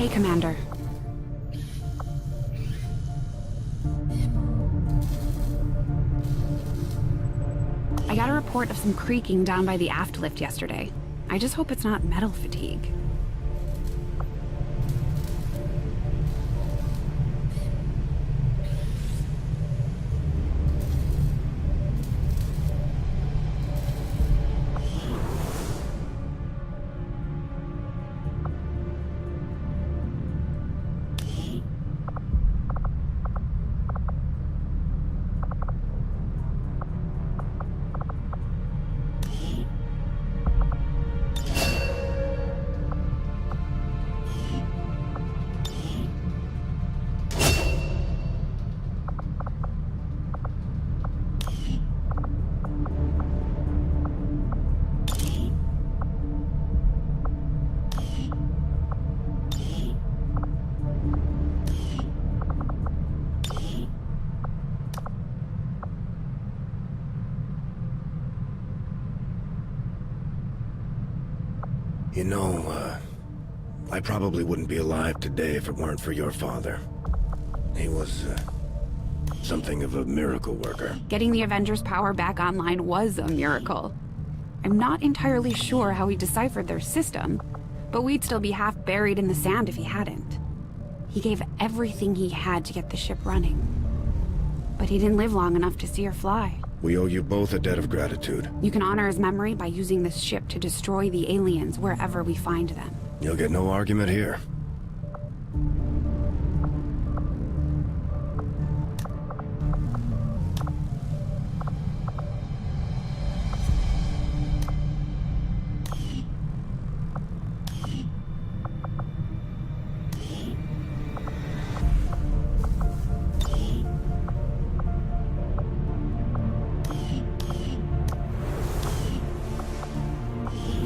Hey, Commander. I got a report of some creaking down by the aft lift yesterday. I just hope it's not metal fatigue. You know, I probably wouldn't be alive today if it weren't for your father. He was, something of a miracle worker. Getting the Avengers' power back online was a miracle. I'm not entirely sure how he deciphered their system, but we'd still be half buried in the sand if he hadn't. He gave everything he had to get the ship running. But he didn't live long enough to see her fly. We owe you both a debt of gratitude. You can honor his memory by using this ship to destroy the aliens wherever we find them. You'll get no argument here.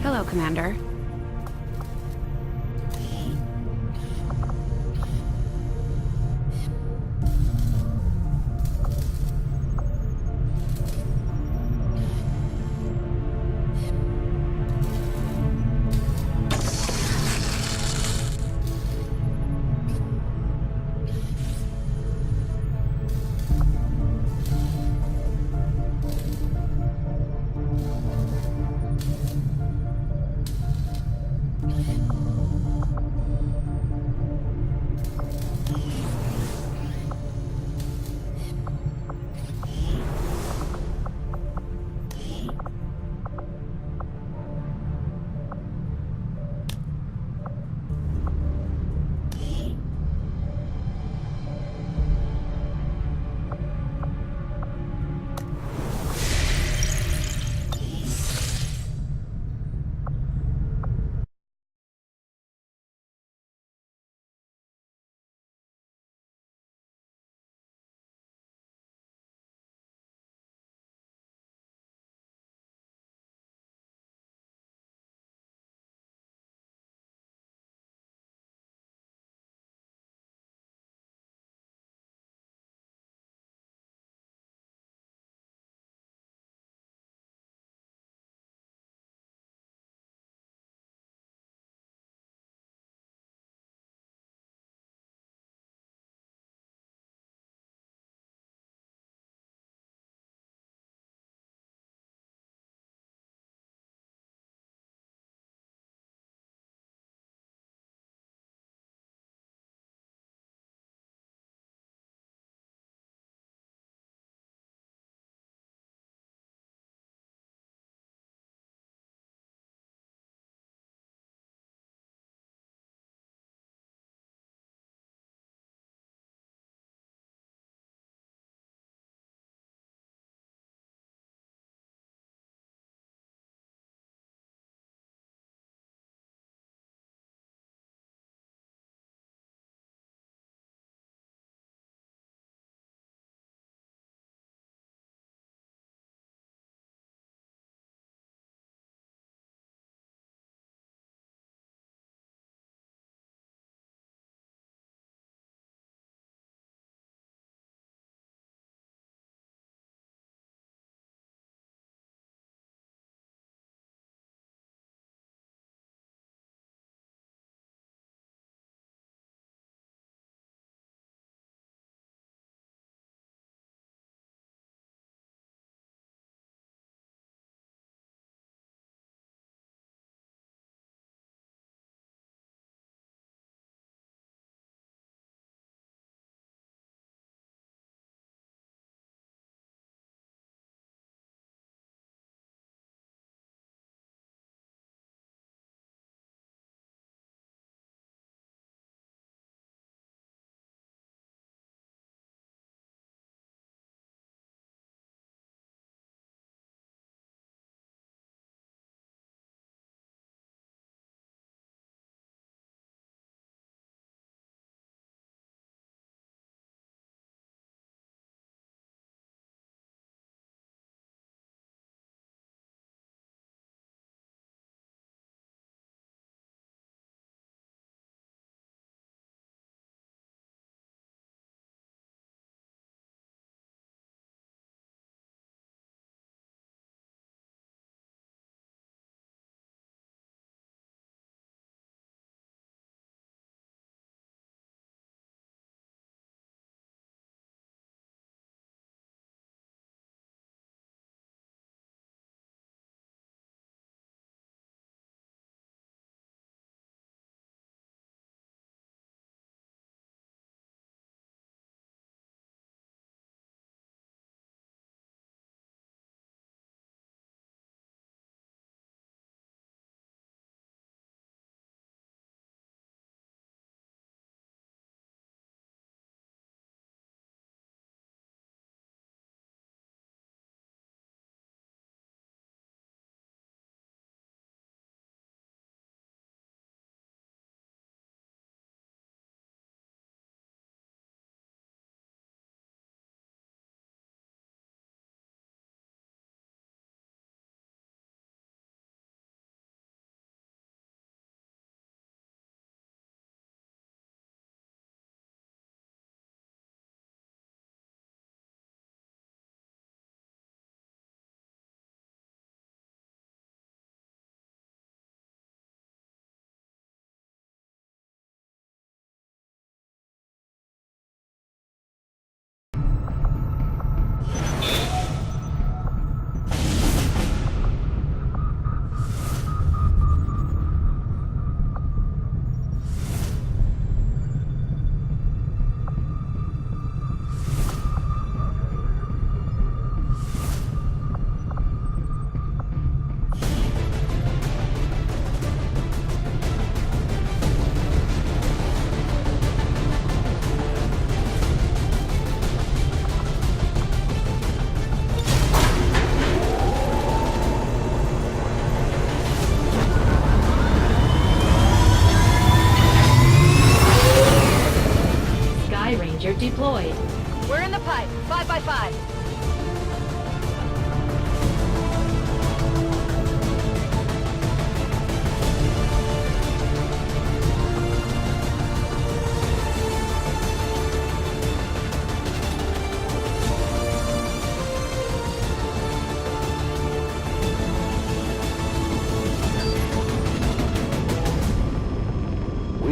Hello, Commander.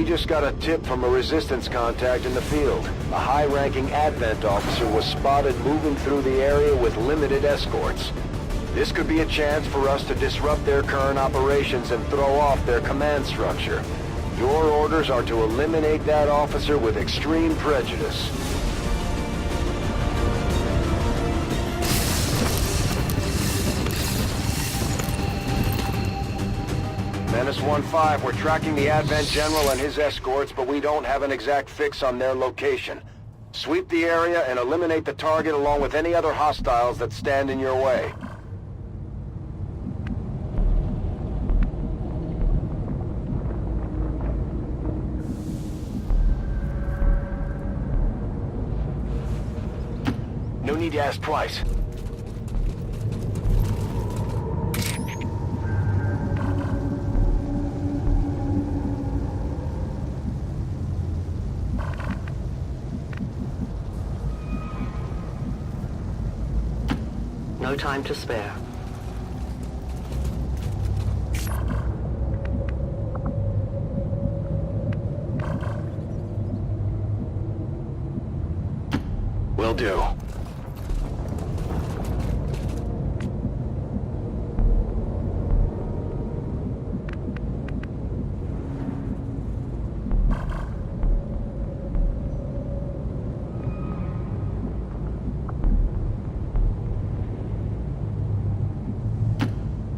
just got a tip from a resistance contact in the field. A high-ranking Advent officer was spotted moving through the area with limited escorts. This could be a chance for us to disrupt their current operations and throw off their command structure. Your orders are to eliminate that officer with extreme prejudice. Menace 1-5, we're tracking the Advent General and his escorts, but we don't have an exact fix on their location. Sweep the area and eliminate the target along with any other hostiles that stand in your way. No need to ask twice. No time to spare. Will do.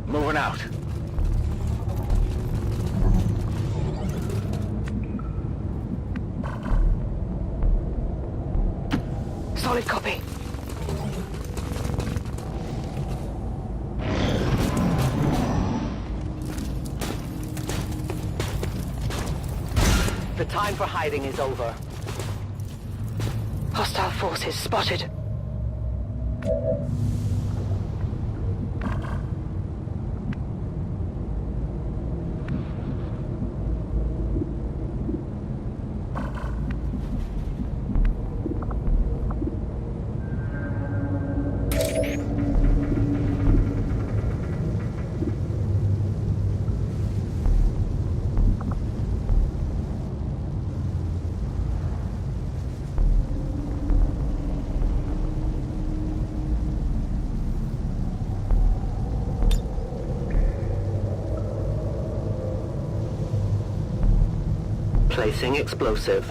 Moving out. Solid copy. The time for hiding is over. Hostile forces spotted. Placing explosive.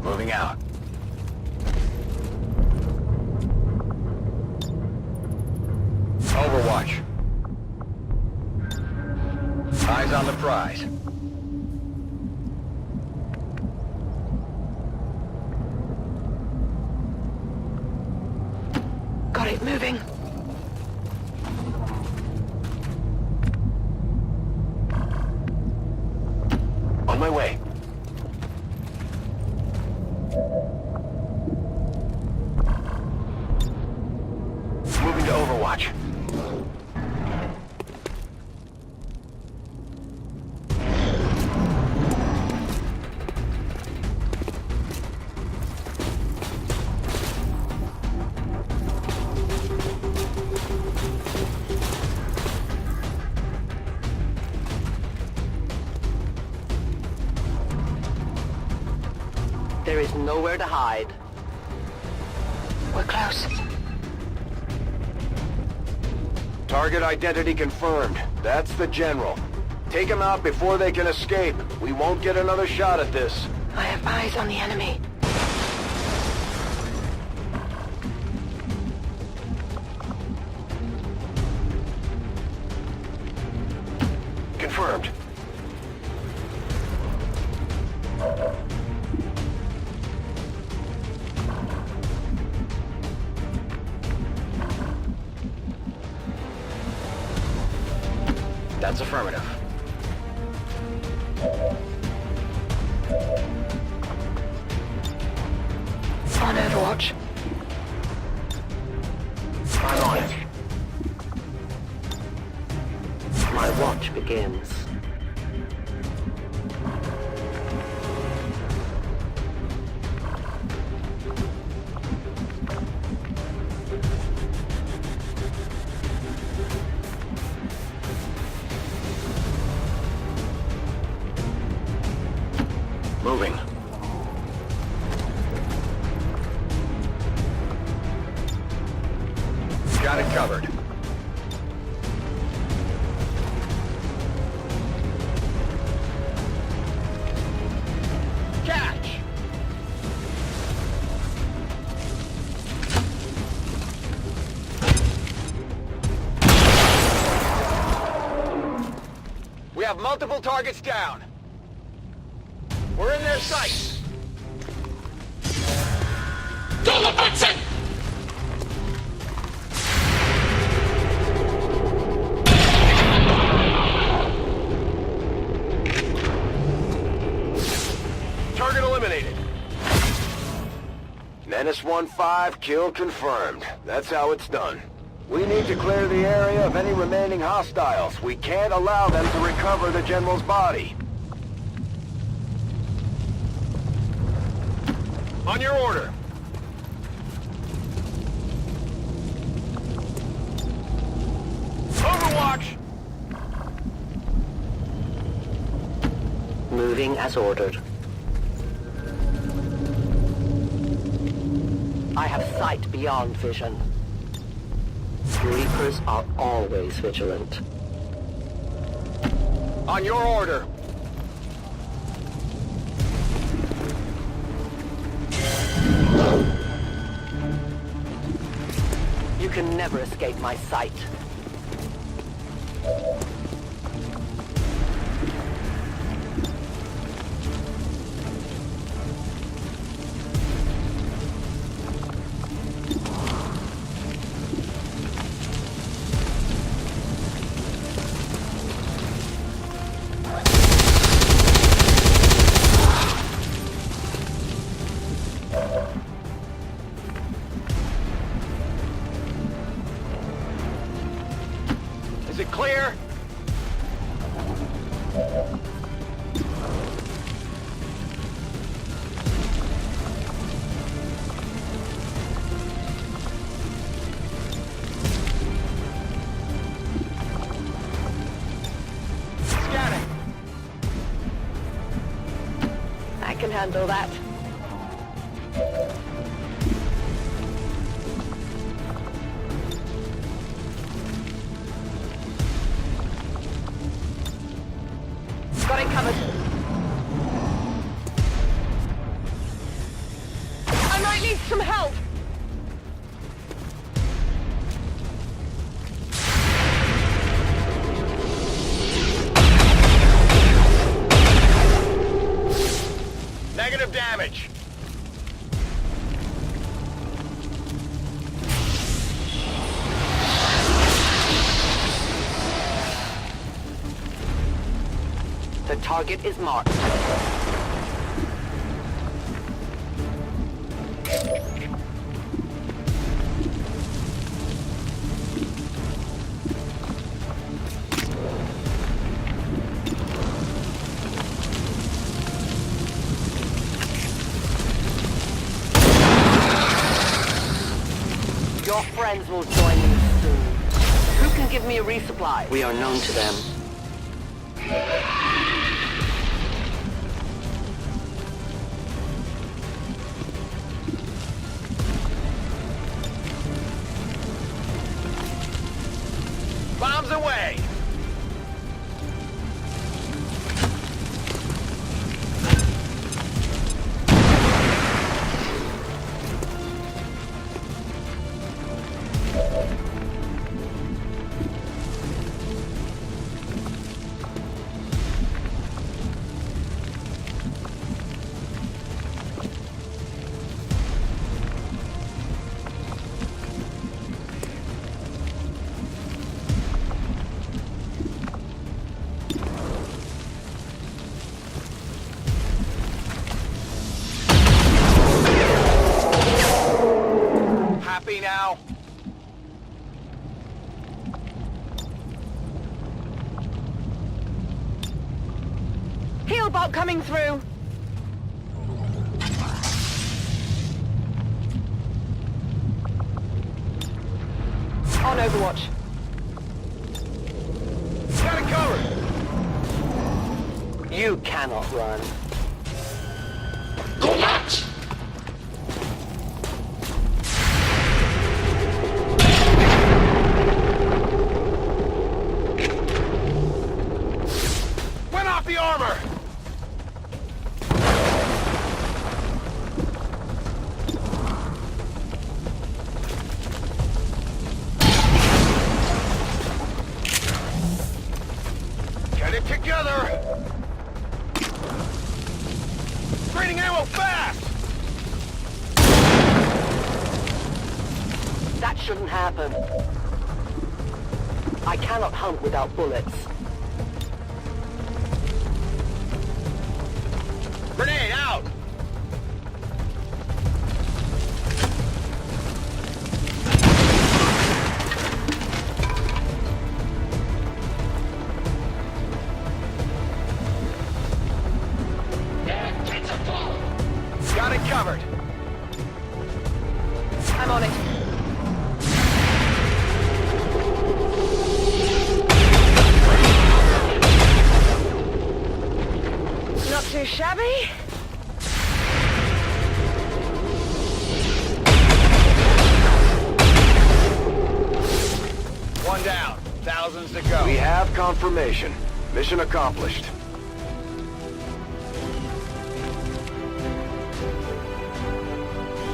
Moving out. Overwatch. Eyes on the prize. Got it moving. On my way. Moving to Overwatch. There is nowhere to hide. We're close. Target identity confirmed. That's the General. Take him out before they can escape. We won't get another shot at this. I have eyes on the enemy. confirmed. That's affirmative. On Overwatch. I'm on it. My watch begins. Moving. Got it covered. Catch! We have multiple targets down. We're in their sights. Target eliminated. Menace 1-5, kill confirmed. That's how it's done. We need to clear the area of any remaining hostiles. We can't allow them to recover the General's body. On your order. Overwatch! Moving as ordered. I have sight beyond vision. Reapers are always vigilant. On your order. You can never escape my sight. Is it clear? Scanning. I can handle that. Got it covered. I might need some help. Negative damage. The target is marked. Your friends will join you soon. Who can give me a resupply? We are known to them. Bombs away! Autobot coming through! On Overwatch. Got it covered! You cannot run. Went off the armor! Get it together! Draining ammo fast! That shouldn't happen. I cannot hunt without bullets. Grenade out! Got it covered. I'm on it. Not too shabby. One down. Thousands to go. We have confirmation. Mission accomplished.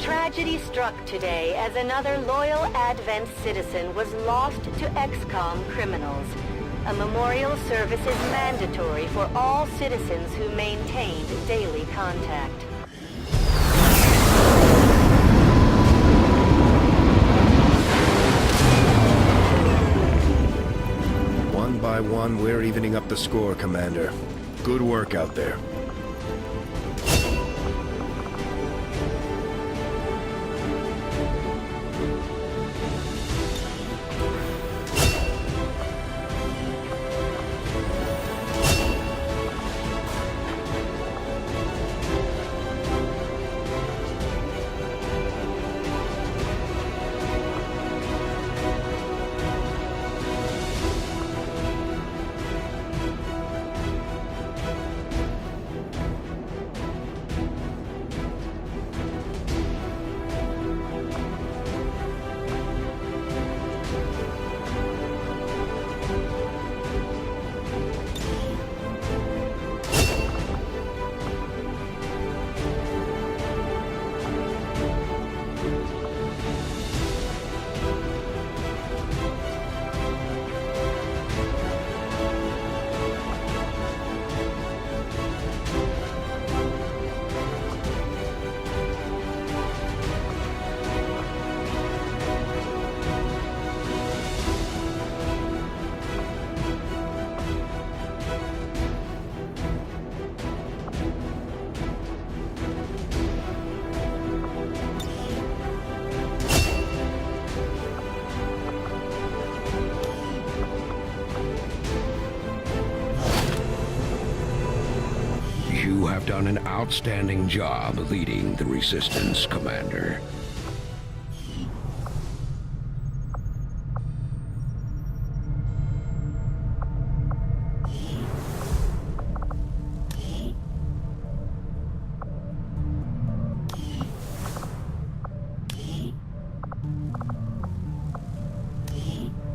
Tragedy struck today as another loyal Advent citizen was lost to XCOM criminals. A memorial service is mandatory for all citizens who maintained daily contact. One by one, we're evening up the score, Commander. Good work out there. You have done an outstanding job leading the Resistance, Commander.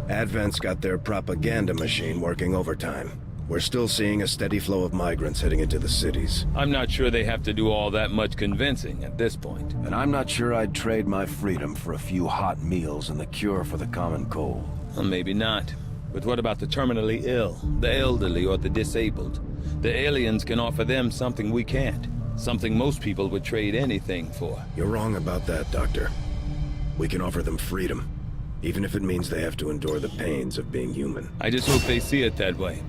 Advent's got their propaganda machine working overtime. We're still seeing a steady flow of migrants heading into the cities. I'm not sure they have to do all that much convincing at this point. And I'm not sure I'd trade my freedom for a few hot meals and the cure for the common cold. Well, maybe not. But what about the terminally ill, the elderly, or the disabled? The aliens can offer them something we can't. Something most people would trade anything for. You're wrong about that, Doctor. We can offer them freedom, even if it means they have to endure the pains of being human. I just hope they see it that way.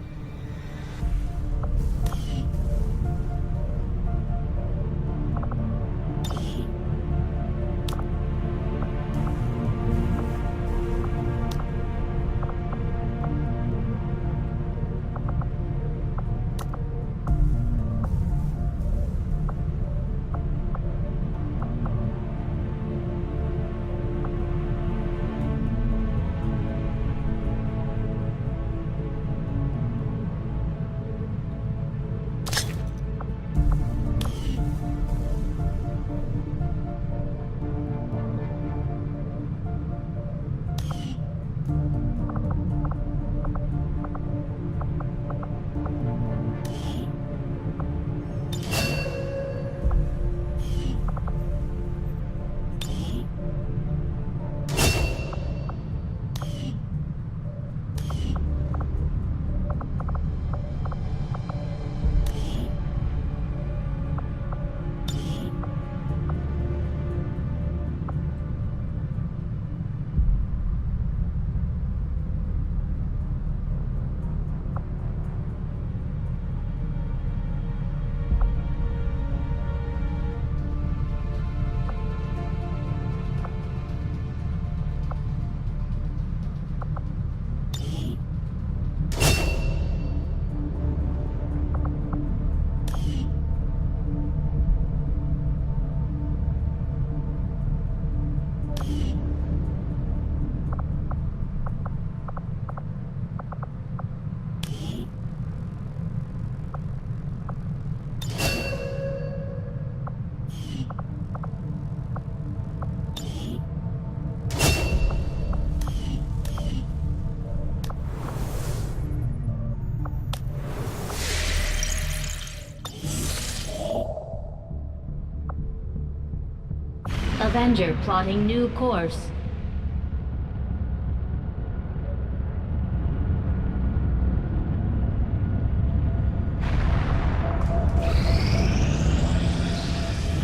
Avenger plotting new course.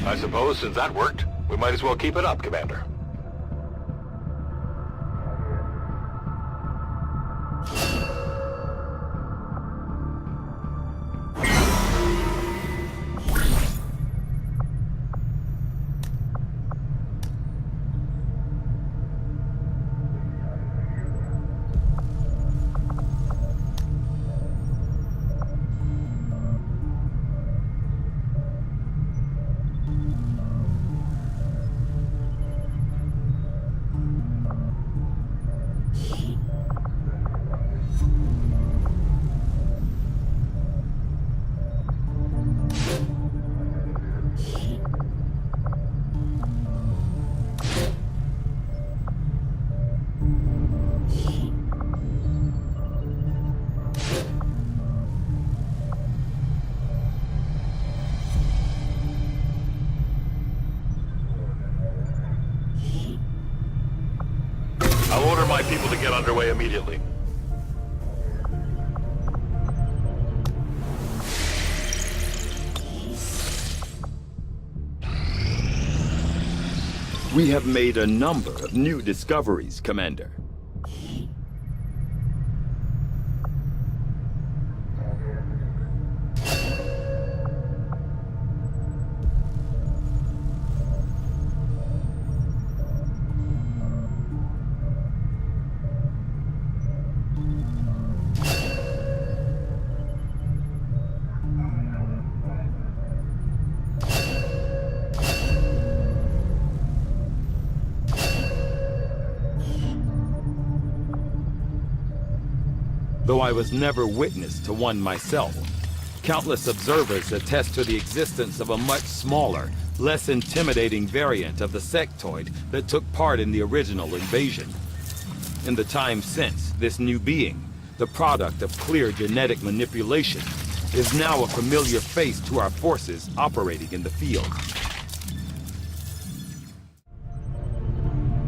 I suppose since that worked, we might as well keep it up, Commander. I'll order my people to get underway immediately. We have made a number of new discoveries, Commander. Though I was never witness to one myself, countless observers attest to the existence of a much smaller, less intimidating variant of the sectoid that took part in the original invasion. In the time since, this new being, the product of clear genetic manipulation, is now a familiar face to our forces operating in the field.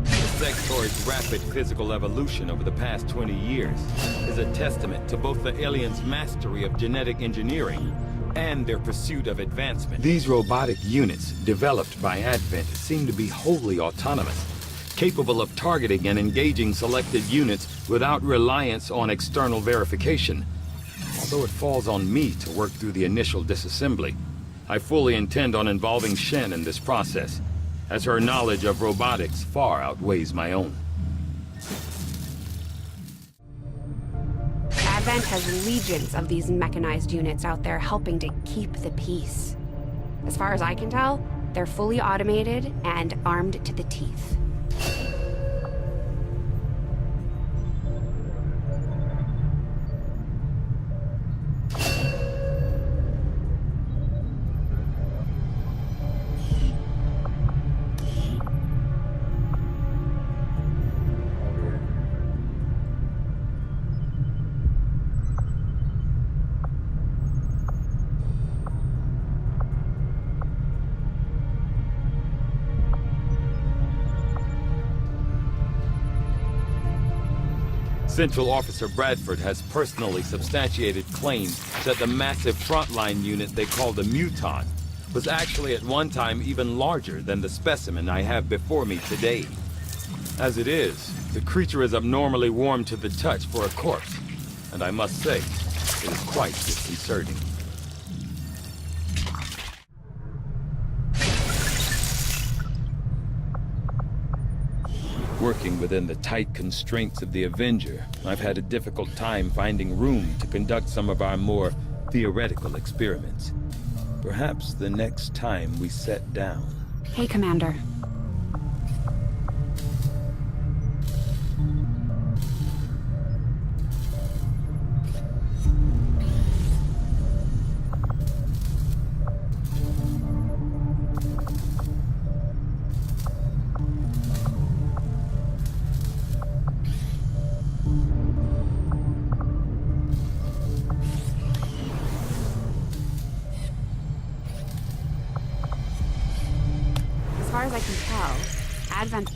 The sectoid's rapid physical evolution over the past 20 years is a testament to both the aliens' mastery of genetic engineering and their pursuit of advancement. These robotic units, developed by Advent, seem to be wholly autonomous, capable of targeting and engaging selected units without reliance on external verification. Although it falls on me to work through the initial disassembly, I fully intend on involving Shen in this process, as her knowledge of robotics far outweighs my own. Advent has legions of these mechanized units out there helping to keep the peace. As far as I can tell, they're fully automated and armed to the teeth. Central Officer Bradford has personally substantiated claims that the massive frontline unit they call the Muton was actually at one time even larger than the specimen I have before me today. As it is, the creature is abnormally warm to the touch for a corpse, and I must say, it is quite disconcerting. Working within the tight constraints of the Avenger, I've had a difficult time finding room to conduct some of our more theoretical experiments. Perhaps the next time we set down. Hey, Commander. As far as I can tell, Advent...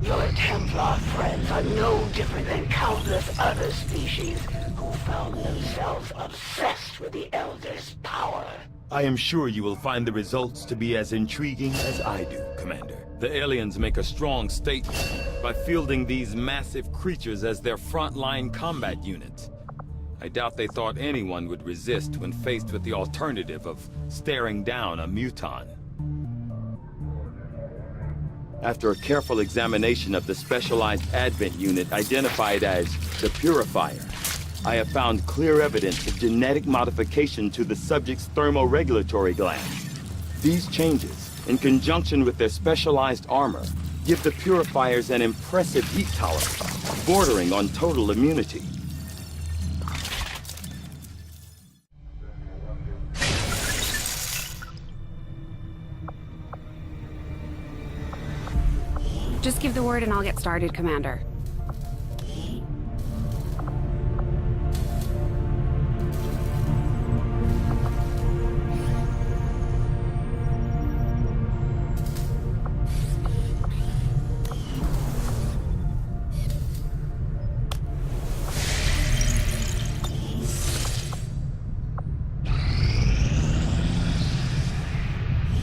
Your Templar friends are no different than countless other species who found themselves obsessed with the Elder's power. I am sure you will find the results to be as intriguing as I do, Commander. The aliens make a strong statement by fielding these massive creatures as their frontline combat units. I doubt they thought anyone would resist when faced with the alternative of staring down a muton. After a careful examination of the specialized Advent unit identified as the Purifier, I have found clear evidence of genetic modification to the subject's thermoregulatory glands. These changes, in conjunction with their specialized armor, give the Purifiers an impressive heat tolerance, bordering on total immunity. Just give the word and I'll get started, Commander.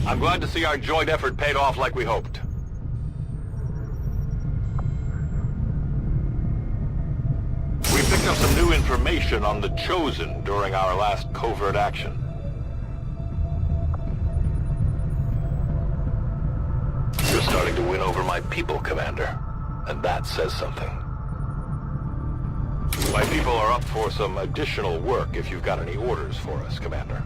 I'm glad to see our joint effort paid off like we hoped. We picked up some new information on the Chosen during our last covert action. You're starting to win over my people, Commander. And that says something. My people are up for some additional work if you've got any orders for us, Commander.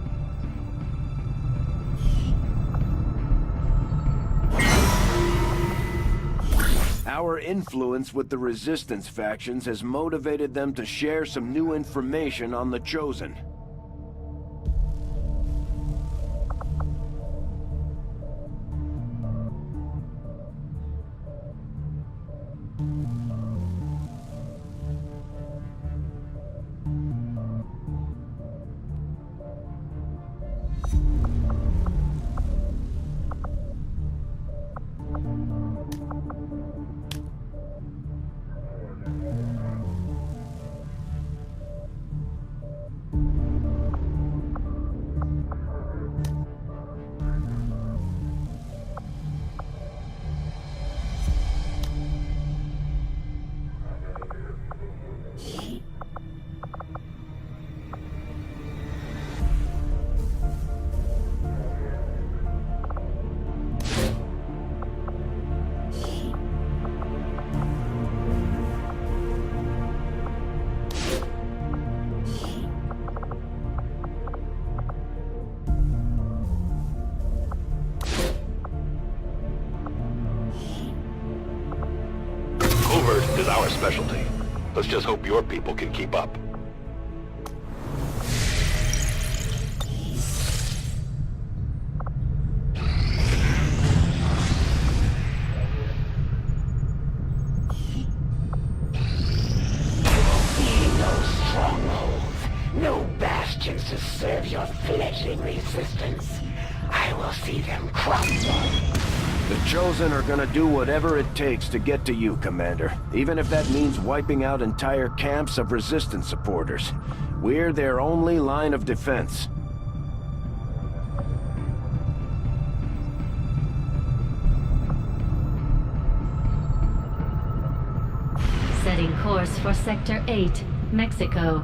Our influence with the Resistance factions has motivated them to share some new information on the Chosen. Covert is our specialty. Let's just hope your people can keep up. No bastions to serve your fledgling resistance. I will see them crumble. The Chosen are gonna do whatever it takes to get to you, Commander. Even if that means wiping out entire camps of Resistance supporters. We're their only line of defense. Setting course for Sector 8, Mexico.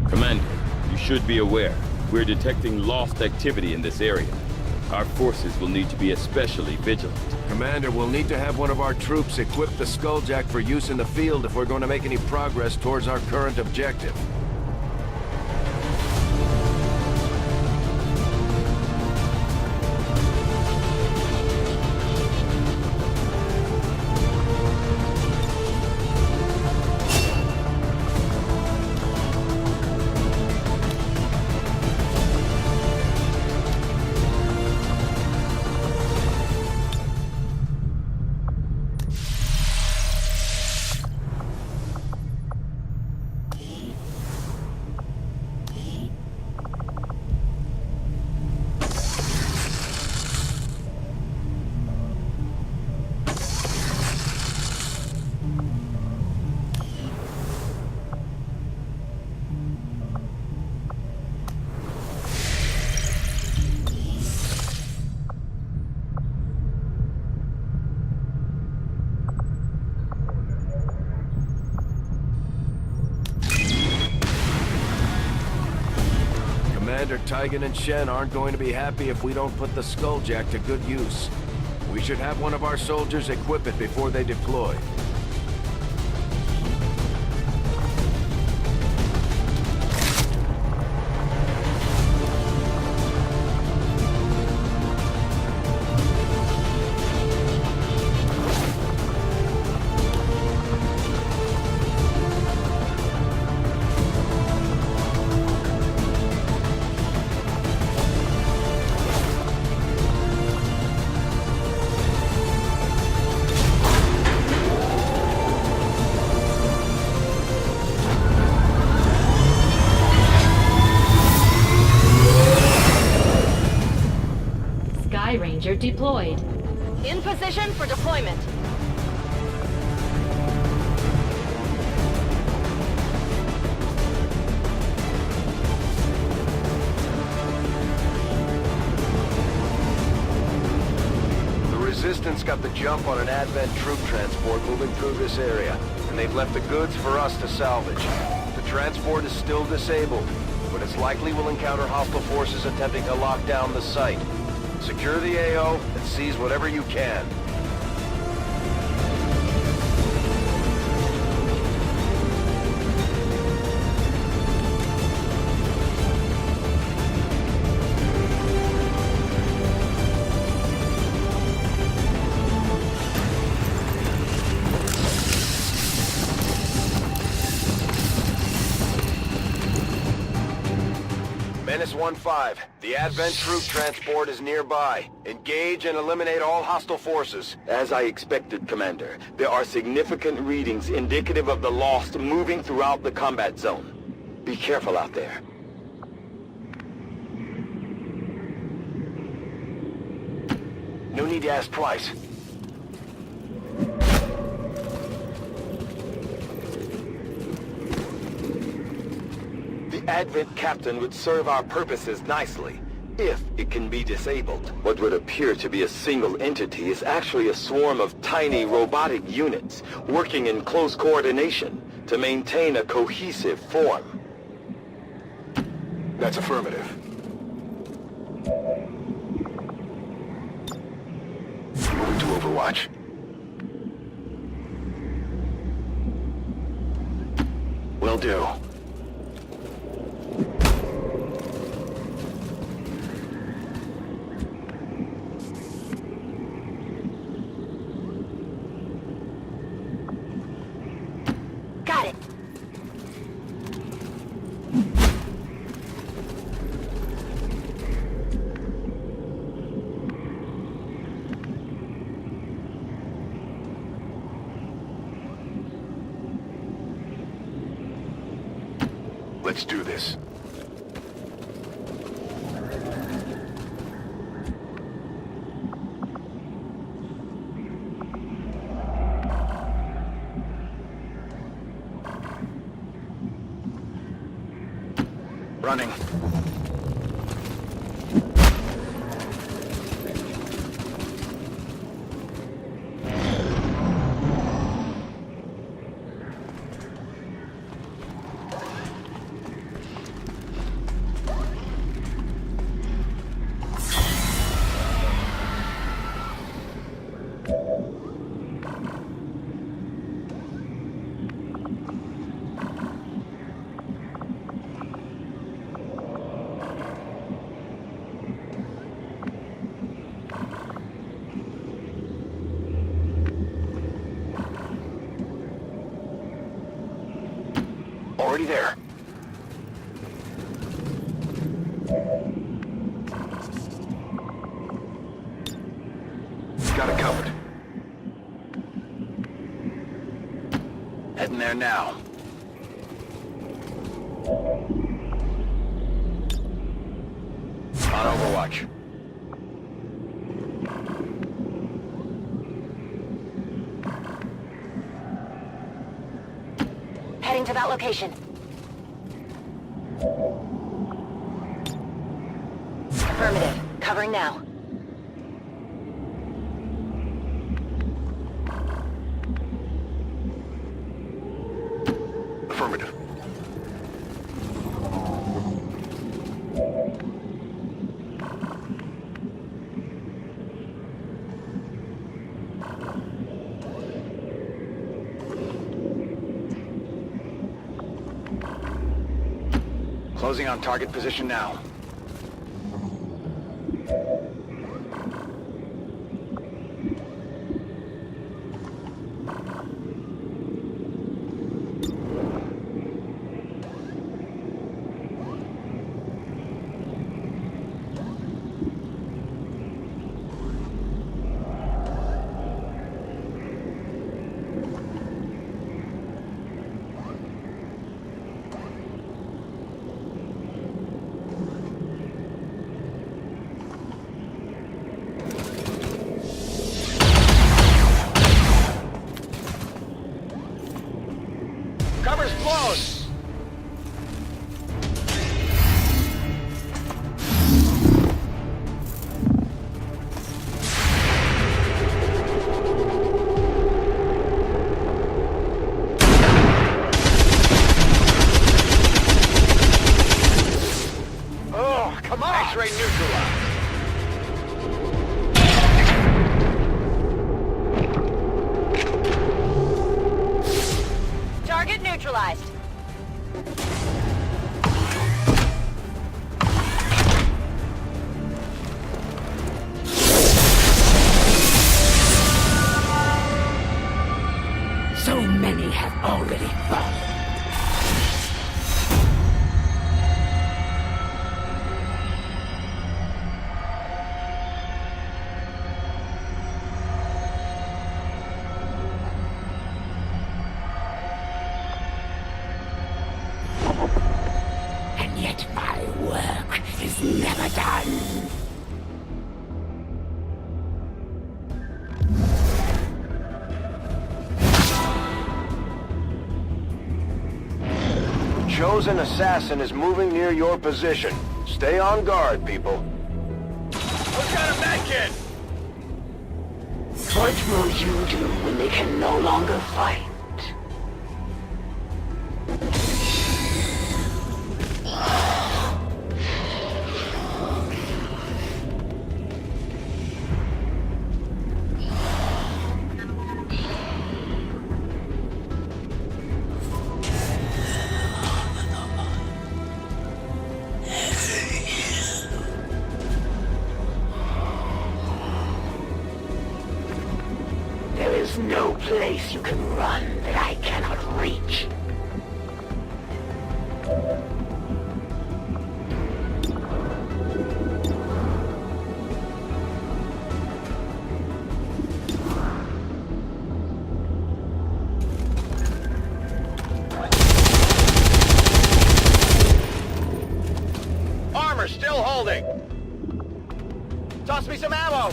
Commander, you should be aware. We're detecting lost activity in this area. Our forces will need to be especially vigilant. Commander, we'll need to have one of our troops equip the Skulljack for use in the field if we're going to make any progress towards our current objective. Commander Tygan and Shen aren't going to be happy if we don't put the Skulljack to good use. We should have one of our soldiers equip it before they deploy. Sky Ranger deployed. In position for deployment. The Resistance got the jump on an Advent troop transport moving through this area, and they've left the goods for us to salvage. The transport is still disabled, but it's likely we'll encounter hostile forces attempting to lock down the site. Secure the AO and seize whatever you can. Menace 1-5, the Advent troop transport is nearby. Engage and eliminate all hostile forces. As I expected, Commander, there are significant readings indicative of the Lost moving throughout the combat zone. Be careful out there. No need to ask twice. The Advent captain would serve our purposes nicely, if it can be disabled. What would appear to be a single entity is actually a swarm of tiny robotic units working in close coordination to maintain a cohesive form. That's affirmative. Moving to Overwatch. Will do. Got it. Let's do this. Running. Already there. Got it covered. Heading there now. On Overwatch. Heading to that location. Affirmative. Covering now. Affirmative. Closing on target position now. Cover's blown! Oh, come on! X-ray neutralized. Target neutralized. So many have already fallen. And yet my work is never done. Chosen assassin is moving near your position. Stay on guard, people. Who's got a medkit? What will you do when they can no longer fight? There is no place you can run that I cannot reach. Armor still holding. Toss me some ammo.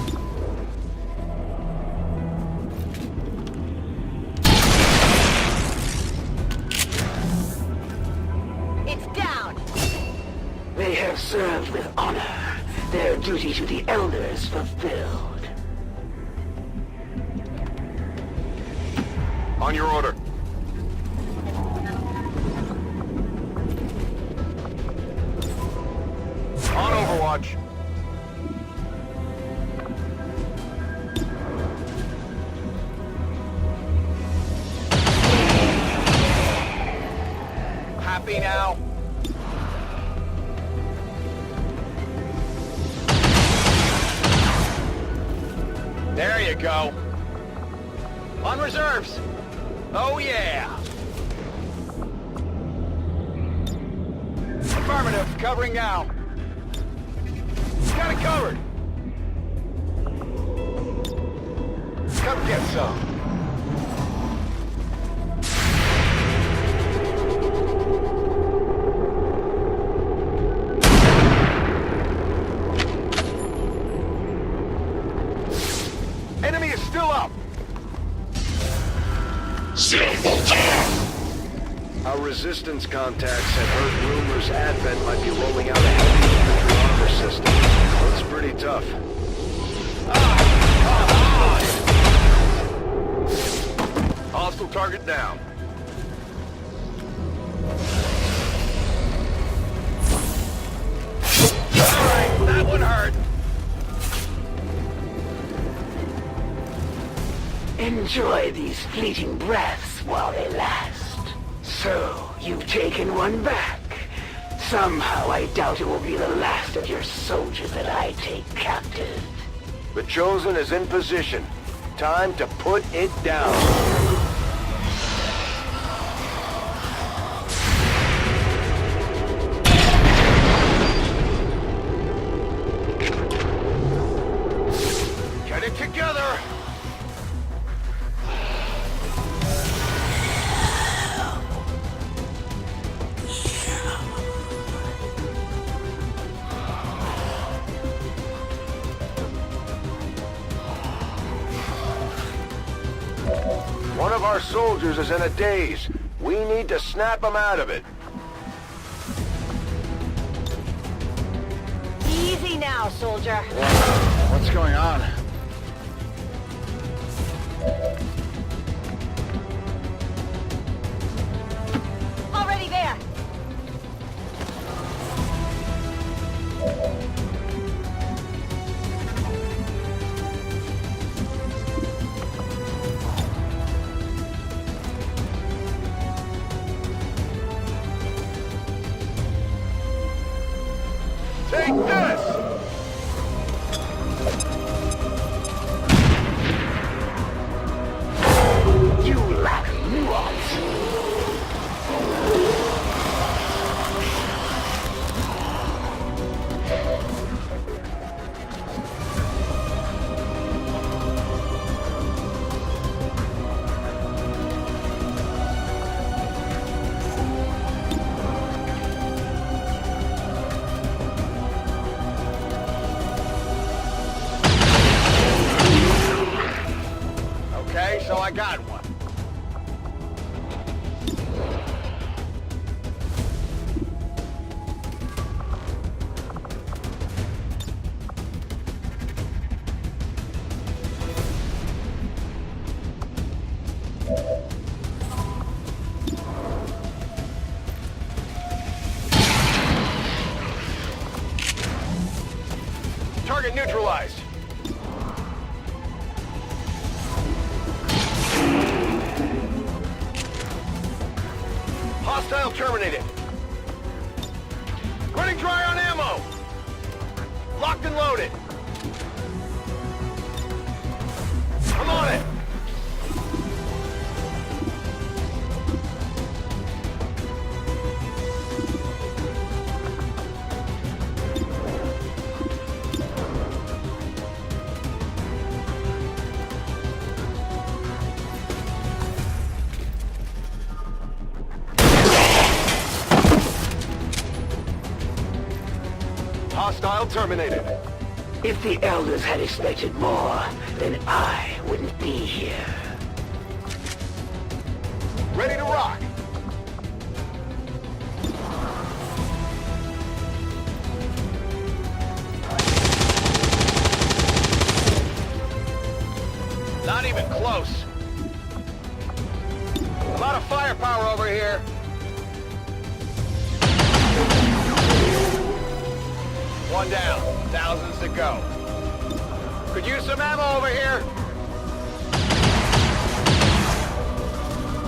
It's down. They have served with honor, their duty to the Elders fulfilled. On your order. On Overwatch. Happy now? There you go. On reserves. Oh yeah. Affirmative, covering now. Got it covered. Come get some. Enemy is still up. Our resistance contacts had heard rumors Advent might be rolling out a heavy infantry armor system. Looks pretty tough. Hostile target down. Alright, that one hurt. Enjoy these fleeting breaths while they last. So, you've taken one back. Somehow I doubt it will be the last of your soldiers that I take captive. The Chosen is in position. Time to put it down. Get it together! One of our soldiers is in a daze. We need to snap him out of it. Easy now, soldier. What's going on? Already there. Take this! You lack nuance. Okay, so I got one. Target neutralized. Hostile terminated. Running dry on ammo. Locked and loaded. I'm on it. Hostile terminated. If the Elders had expected more, then I wouldn't be here. Ready to rock. Not even close. A lot of firepower over here. One down. Thousands to go. Could use some ammo over here.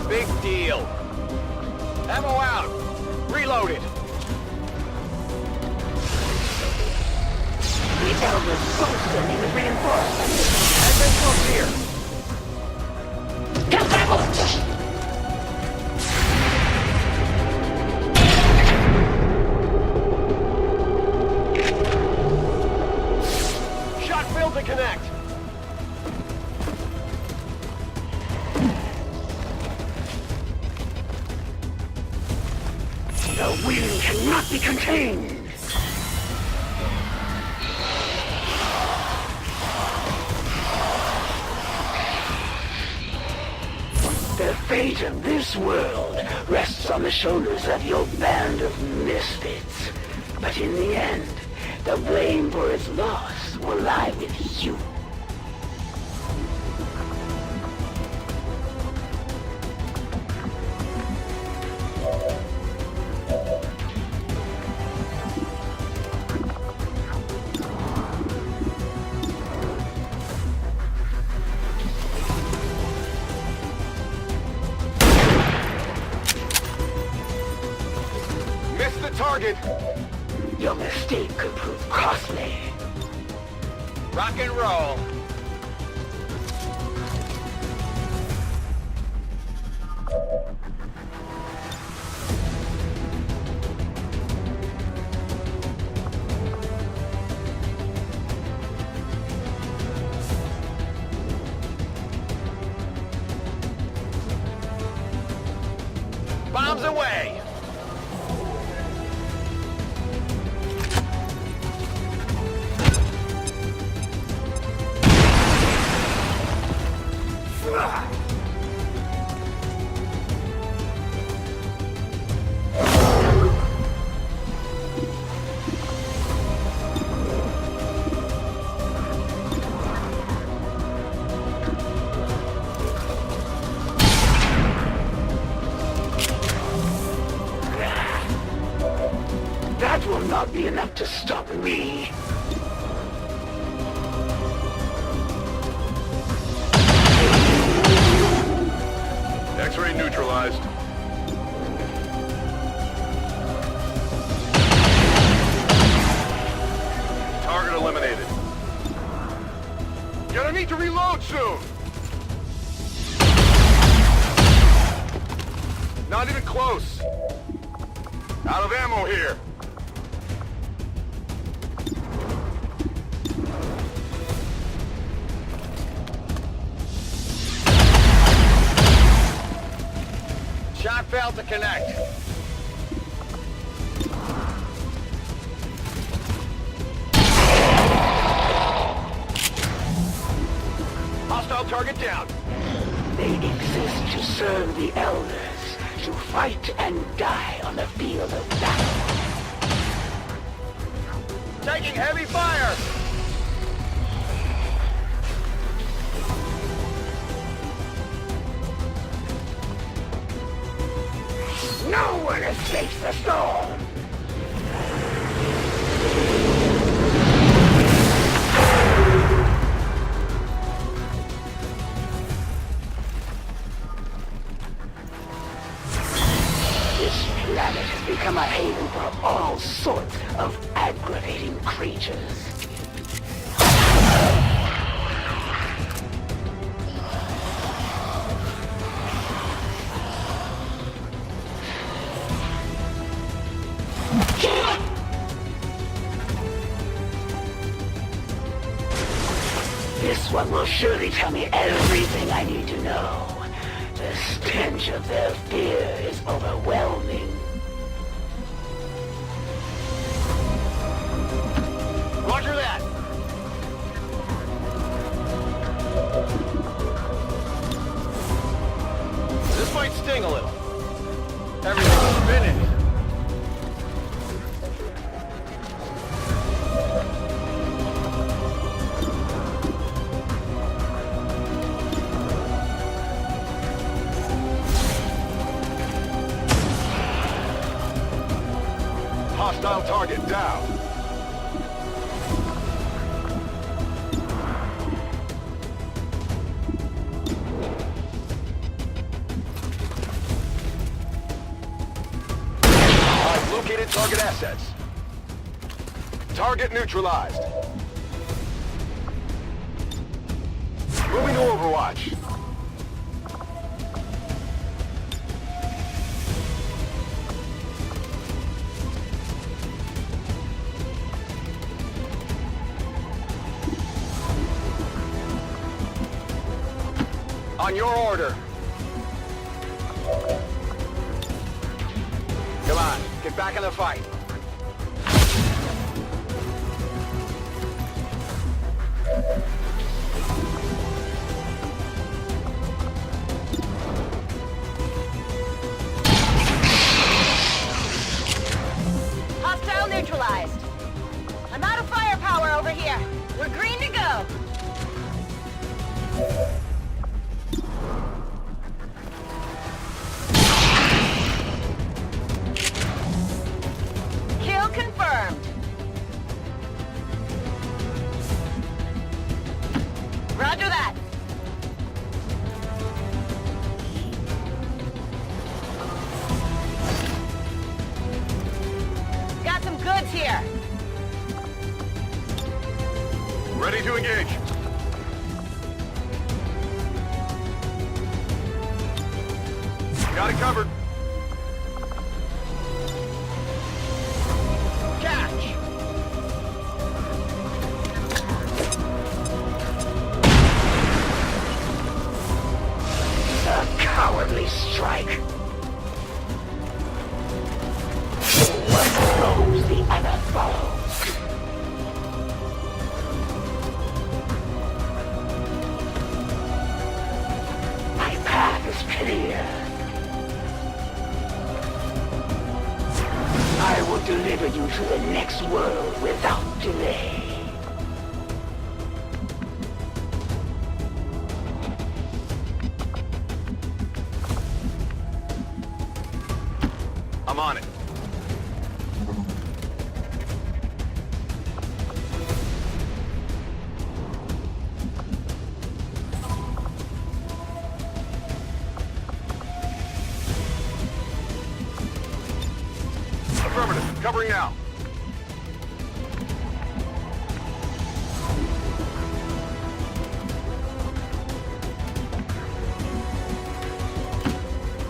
Big deal. Ammo out. Reloaded. The Elders both need reinforcements. Advent close here. Get back! To connect. The wind cannot be contained. The fate of this world rests on the shoulders of your band of misfits. But in the end, the blame for its loss will lie with you. Missed the target. target. Your mistake could prove costly. Rock and roll. Bombs away! That will not be enough to stop me. X-ray neutralized. Target eliminated. Gonna need to reload soon. Not even close. Out of ammo here. Shot failed to connect. Hostile target down. They exist to serve the Elders, to fight and die on the field of battle. Taking heavy fire. No one escapes the storm! This planet has become a haven for all sorts of aggravating creatures. This one will surely tell me everything I need to know. The stench of their fear is overwhelming. Roger that. This might sting a little. Everything's spinning. Hostile target down. I've located target assets. Target neutralized. Moving to Overwatch. On your order. Come on, get back in the fight. Hostile neutralized. I'm out of firepower over here. We're green to go. Kill confirmed. Roger that. here! Ready to engage. Got it covered. Catch! A cowardly strike. One goes, the other follows. My path is clear. I will deliver you to the next world without delay. I'm on it. Affirmative. Covering now.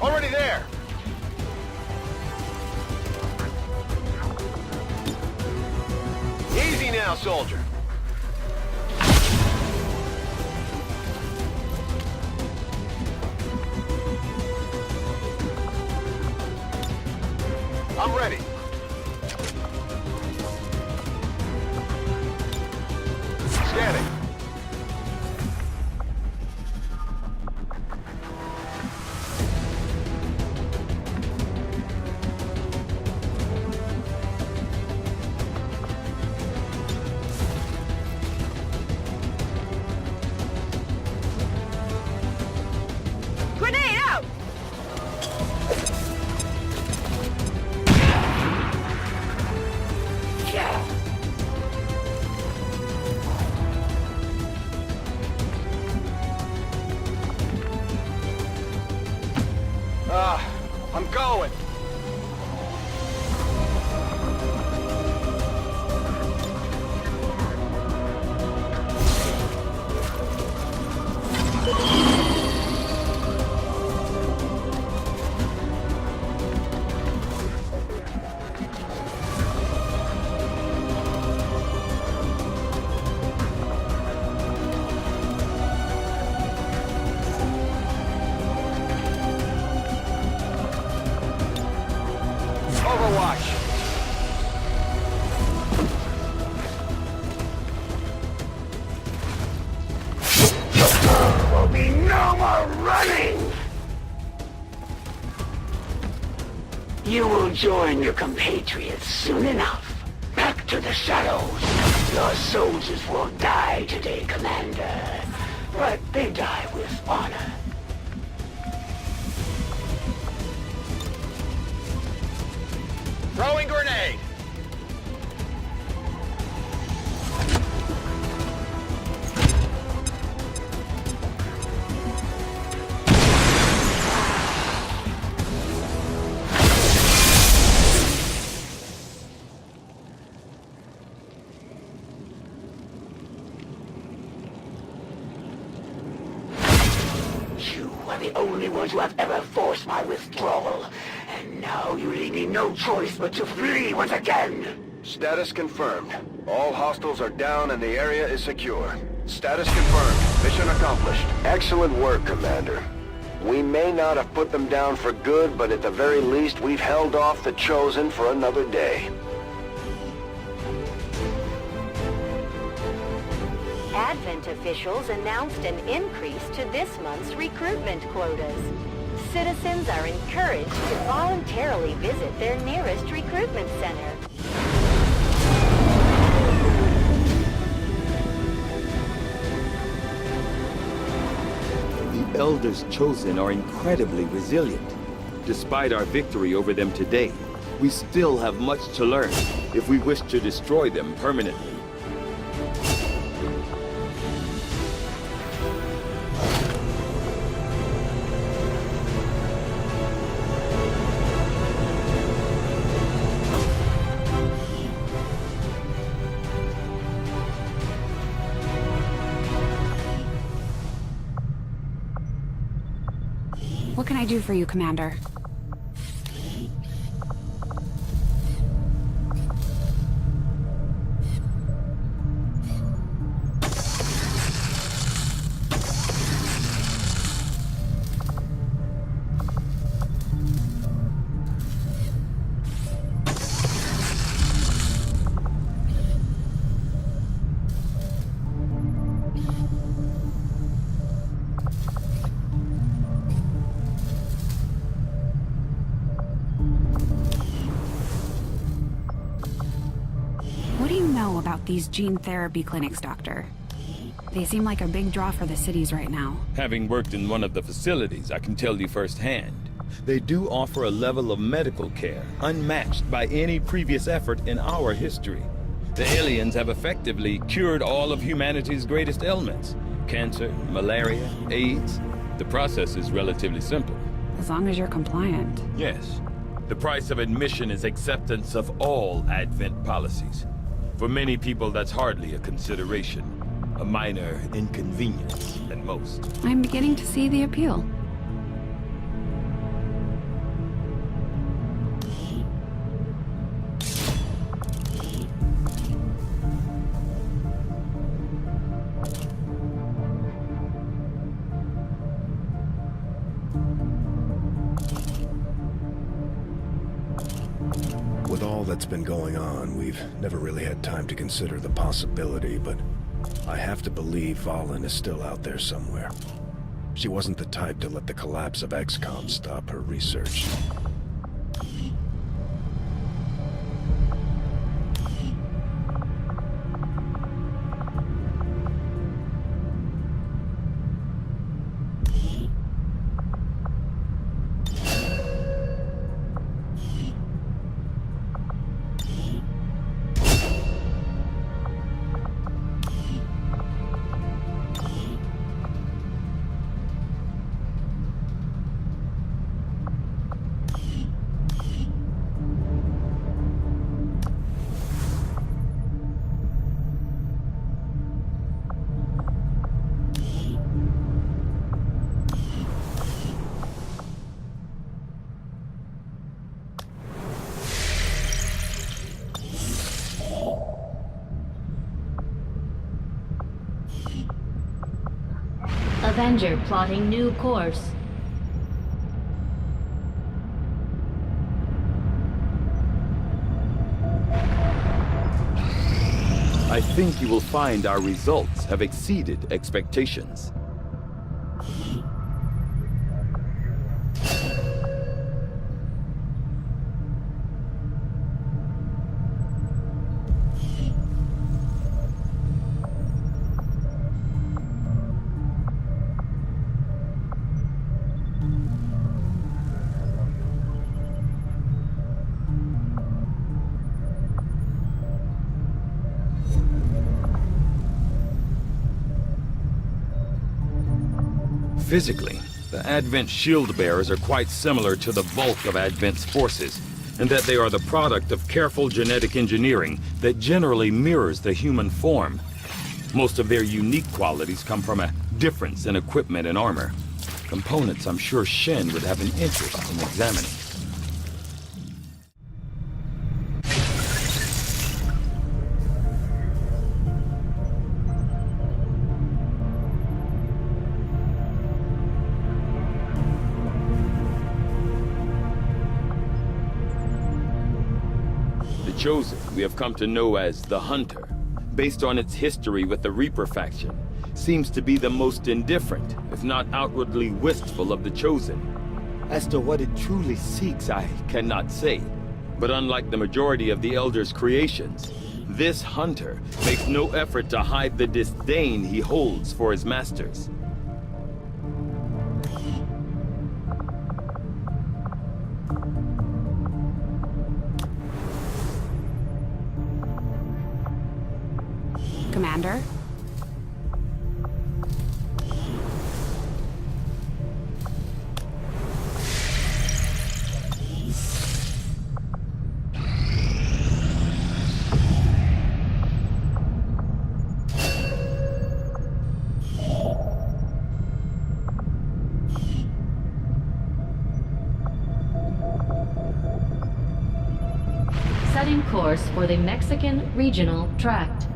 Already there. Easy now, soldier. I'm ready. Scanning. Grenade out! I'm going. Overwatch. There will be no more running! You will join your compatriots soon enough. Back to the shadows. Your soldiers will die today, Commander. But they die with honor. Throwing grenade. You are the only ones who have ever forced my withdrawal. And now you leave me no choice but to flee once again. Status confirmed. All hostiles are down and the area is secure. Status confirmed. Mission accomplished. Excellent work, Commander. We may not have put them down for good, but at the very least, we've held off the Chosen for another day. Advent officials announced an increase to this month's recruitment quotas. Citizens are encouraged to voluntarily visit their nearest recruitment center. The Elders Chosen are incredibly resilient. Despite our victory over them today, we still have much to learn if we wish to destroy them permanently. What can I do for you, Commander? What do you know about these gene therapy clinics, Doctor? They seem like a big draw for the cities right now. Having worked in one of the facilities, I can tell you firsthand. They do offer a level of medical care unmatched by any previous effort in our history. The aliens have effectively cured all of humanity's greatest ailments. Cancer, malaria, AIDS. The process is relatively simple. As long as you're compliant. Yes. The price of admission is acceptance of all Advent policies. For many people, that's hardly a consideration. A minor inconvenience, at most. I'm beginning to see the appeal. With all that's been going on, we've never really had time to consider the possibility, but I have to believe Vahlen is still out there somewhere. She wasn't the type to let the collapse of XCOM stop her research. Avenger plotting new course. I think you will find our results have exceeded expectations. Physically, the Advent shield bearers are quite similar to the bulk of Advent's forces, in that they are the product of careful genetic engineering that generally mirrors the human form. Most of their unique qualities come from a difference in equipment and armor. Components I'm sure Shen would have an interest in examining. Chosen, we have come to know as the Hunter, based on its history with the Reaper faction, seems to be the most indifferent, if not outwardly wistful of the Chosen. As to what it truly seeks, I cannot say. But unlike the majority of the Elder's creations, this Hunter makes no effort to hide the disdain he holds for his masters. Commander? course for the Mexican Regional Tract.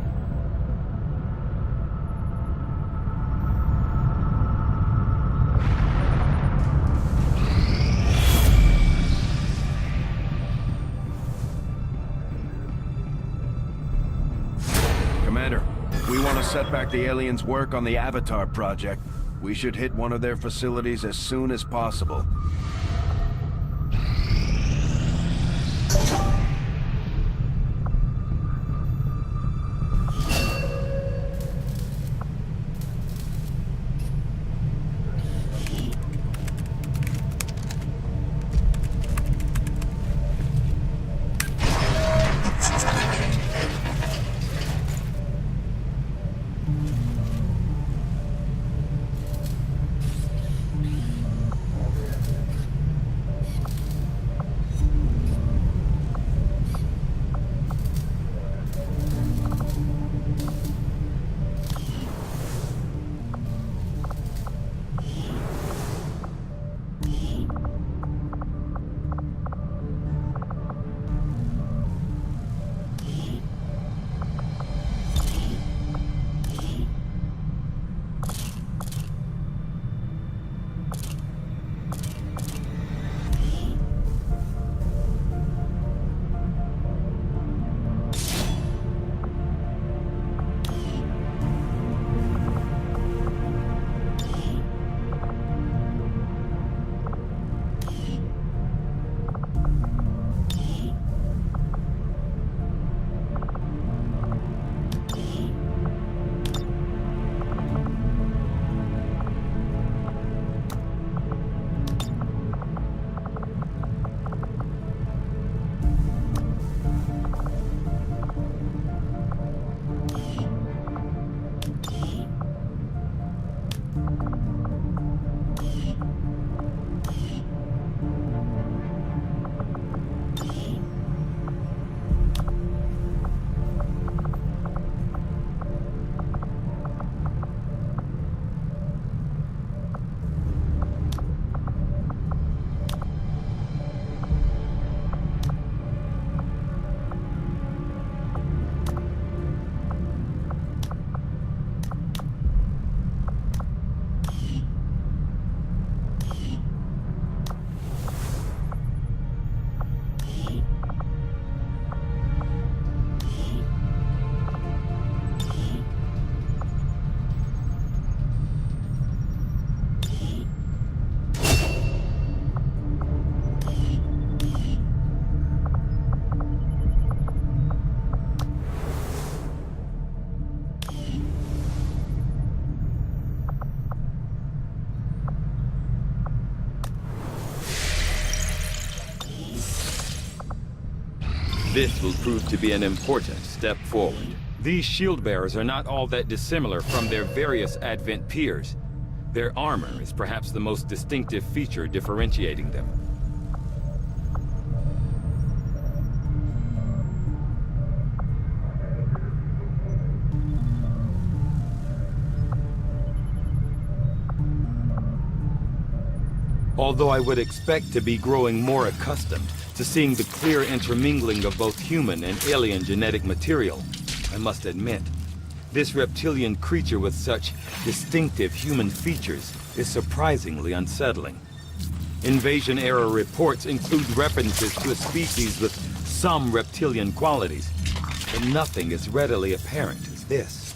Commander, we want to set back the aliens' work on the Avatar project. We should hit one of their facilities as soon as possible. This will prove to be an important step forward. These shield bearers are not all that dissimilar from their various Advent peers. Their armor is perhaps the most distinctive feature differentiating them. Although I would expect to be growing more accustomed to seeing the clear intermingling of both human and alien genetic material, I must admit, this reptilian creature with such distinctive human features is surprisingly unsettling. Invasion-era reports include references to a species with some reptilian qualities, but nothing as readily apparent as this.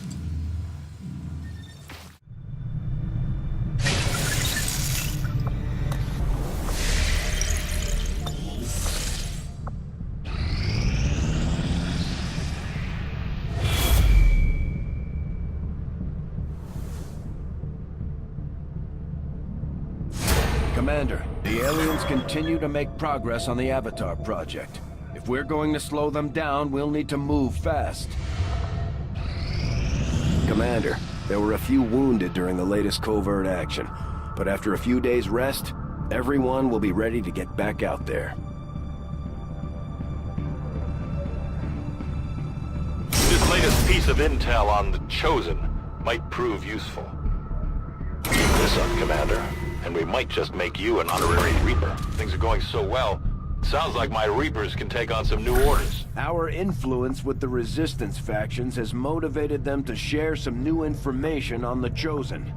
Commander, the aliens continue to make progress on the Avatar project. If we're going to slow them down, we'll need to move fast. Commander, there were a few wounded during the latest covert action, but after a few days' rest, everyone will be ready to get back out there. This latest piece of intel on the Chosen might prove useful. Keep this up, Commander, and we might just make you an honorary Reaper. Things are going so well, Sounds like my Reapers can take on some new orders. Our influence with the Resistance factions has motivated them to share some new information on the Chosen.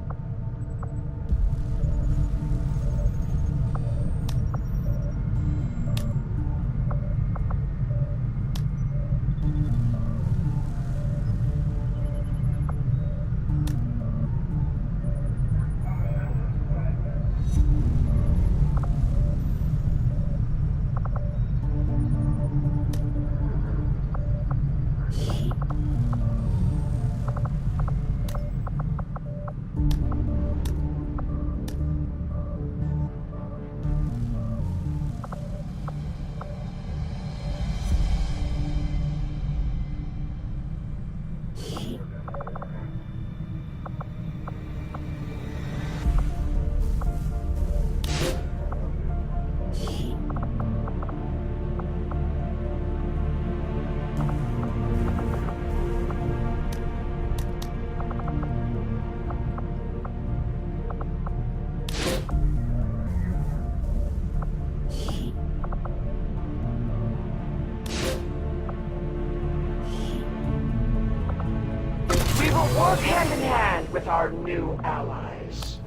We will work hand in hand with our new allies.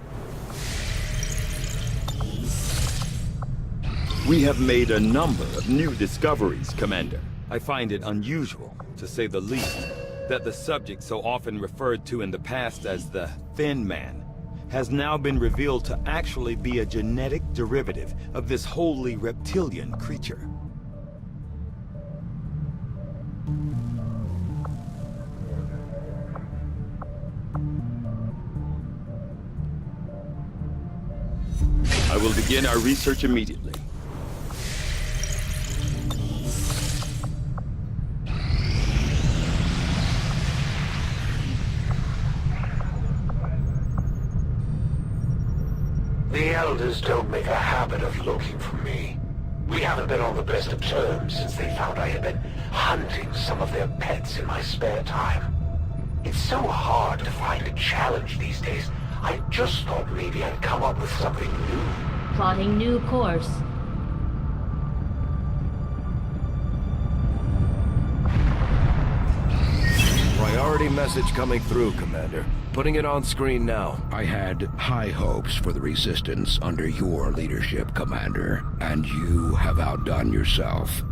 We have made a number of new discoveries, Commander. I find it unusual, to say the least, that the subject so often referred to in the past as the Thin Man has now been revealed to actually be a genetic derivative of this wholly reptilian creature. I will begin our research immediately. The Elders don't make a habit of looking for me. We haven't been on the best of terms since they found I had been hunting some of their pets in my spare time. It's so hard to find a challenge these days. I just thought maybe I'd come up with something new. Plotting new course. Priority message coming through, Commander. Putting it on screen now. I had high hopes for the Resistance under your leadership, Commander, and you have outdone yourself.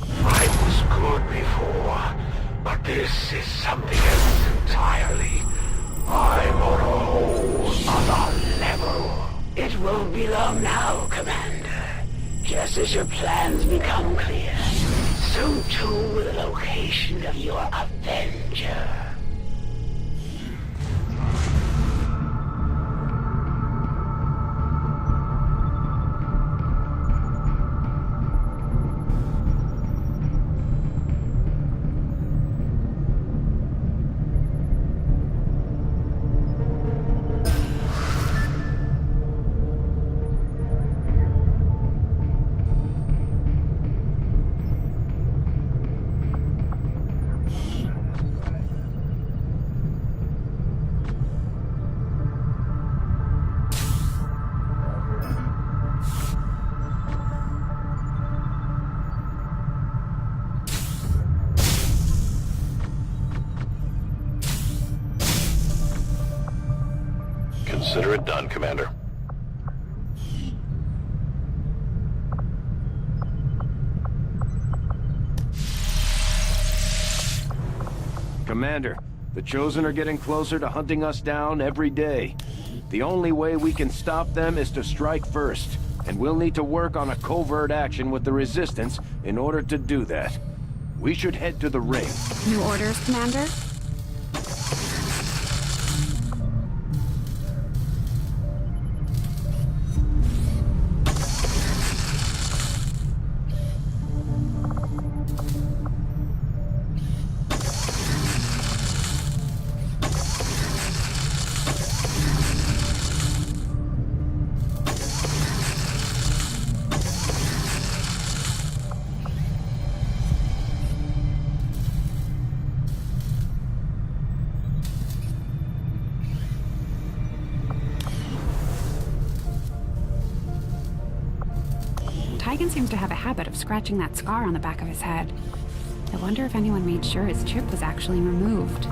I was good before, but this is something else entirely. I'm on a whole other level. It won't be long now, Commander. Just as your plans become clear, so too will the location of your Avenger. Consider it done, Commander. Commander, the Chosen are getting closer to hunting us down every day. The only way we can stop them is to strike first, and we'll need to work on a covert action with the Resistance in order to do that. We should head to the ring. New orders, Commander? Dragon seems to have a habit of scratching that scar on the back of his head. I wonder if anyone made sure his chip was actually removed.